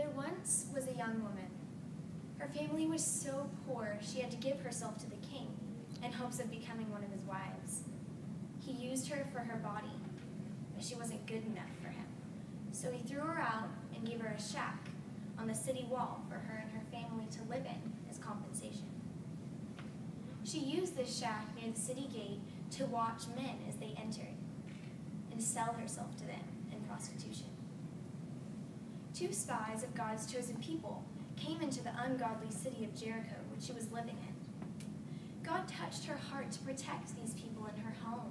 There once was a young woman. Her family was so poor she had to give herself to the king in hopes of becoming one of his wives. He used her for her body, but she wasn't good enough for him. So he threw her out and gave her a shack on the city wall for her and her family to live in as compensation. She used this shack near the city gate to watch men as they entered and sell herself to them in prostitution. 2 spies of God's chosen people came into the ungodly city of Jericho, which she was living in. God touched her heart to protect these people in her home,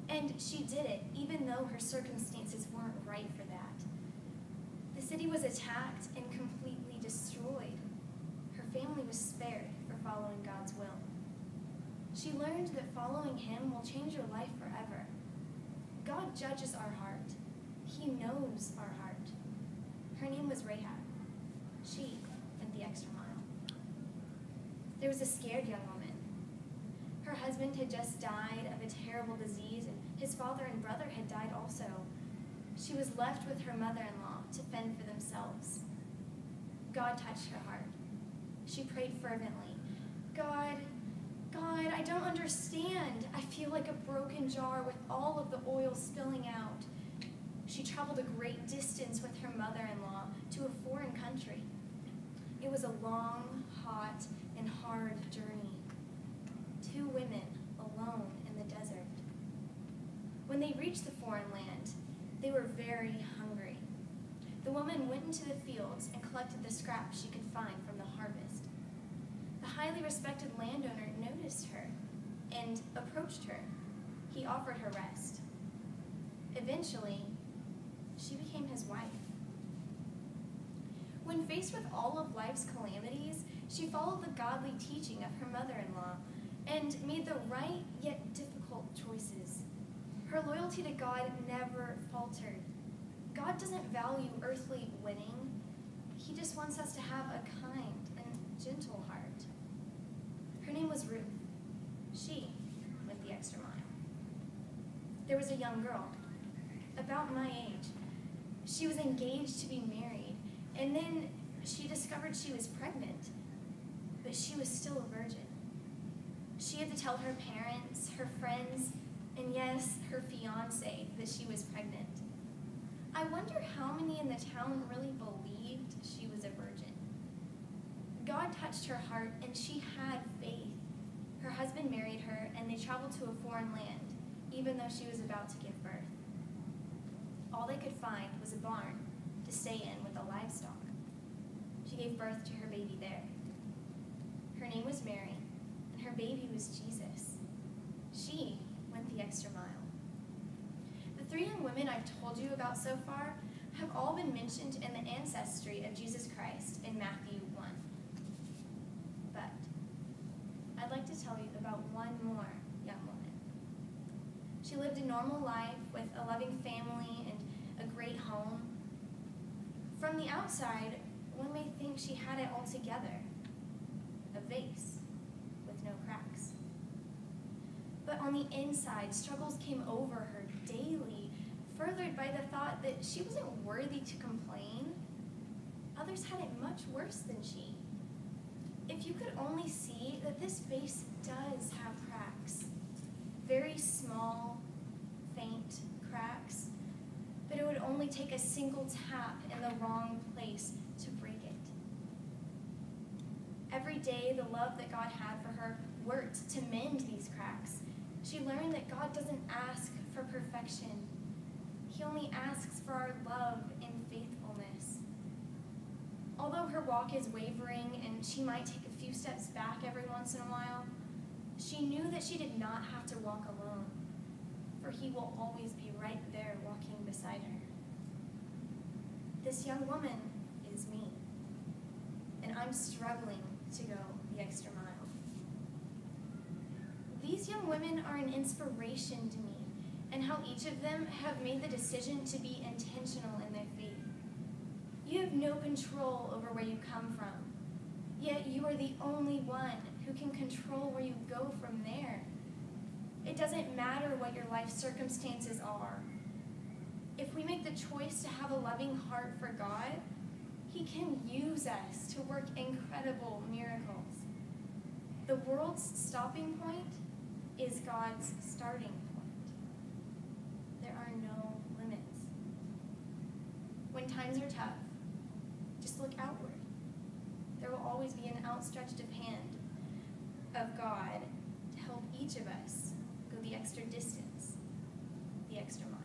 and she did it even though her circumstances weren't right for that. The city was attacked and completely destroyed. Her family was spared for following God's will. She learned that following him will change your life forever. God judges our heart. He knows our heart. Her name was Rahab. She went the extra mile. There was a scared young woman. Her husband had just died of a terrible disease, and his father and brother had died also. She was left with her mother-in-law to fend for themselves. God touched her heart. She prayed fervently, God, I don't understand. I feel like a broken jar with all of the oil spilling out. She traveled a great distance with her mother-in-law to a foreign country. It was a long, hot, and hard journey. 2 women alone in the desert. When they reached the foreign land, they were very hungry. The woman went into the fields and collected the scraps she could find from the harvest. The highly respected landowner noticed her and approached her. He offered her rest. Eventually, she became his wife. When faced with all of life's calamities, she followed the godly teaching of her mother-in-law and made the right yet difficult choices. Her loyalty to God never faltered. God doesn't value earthly winning. He just wants us to have a kind and gentle heart. Her name was Ruth. She went the extra mile. There was a young girl, about my age. She was engaged to be married, and then she discovered she was pregnant, but she was still a virgin. She had to tell her parents, her friends, and yes, her fiancé that she was pregnant. I wonder how many in the town really believed she was a virgin. God touched her heart, and she had faith. Her husband married her, and they traveled to a foreign land, even though she was about to give birth. All they could find was a barn to stay in with the livestock. She gave birth to her baby there. Her name was Mary, and her baby was Jesus. She went the extra mile. The 3 young women I've told you about so far have all been mentioned in the ancestry of Jesus Christ in Matthew 1. But I'd like to tell you about one more young woman. She lived a normal life with a loving family and a great home. From the outside, one may think she had it all together. A vase with no cracks. But on the inside, struggles came over her daily, furthered by the thought that she wasn't worthy to complain. Others had it much worse than she. If you could only see that this vase does have cracks, very small, faint cracks, but it would only take a single tap in the wrong place to break it. Every day, the love that God had for her worked to mend these cracks. She learned that God doesn't ask for perfection. He only asks for our love and faithfulness. Although her walk is wavering and she might take a few steps back every once in a while, she knew that she did not have to walk alone, for he will always be right there walking beside her. This young woman is me, and I'm struggling to go the extra mile. These young women are an inspiration to me, and how each of them have made the decision to be intentional in their faith. You have no control over where you come from, yet you are the only one who can control where you go from there. It doesn't matter what your life circumstances are. If we make the choice to have a loving heart for God, He can use us to work incredible miracles. The world's stopping point is God's starting point. There are no limits. When times are tough, just look outward. There will always be an outstretched hand of God to help each of us go the extra distance, the extra mile.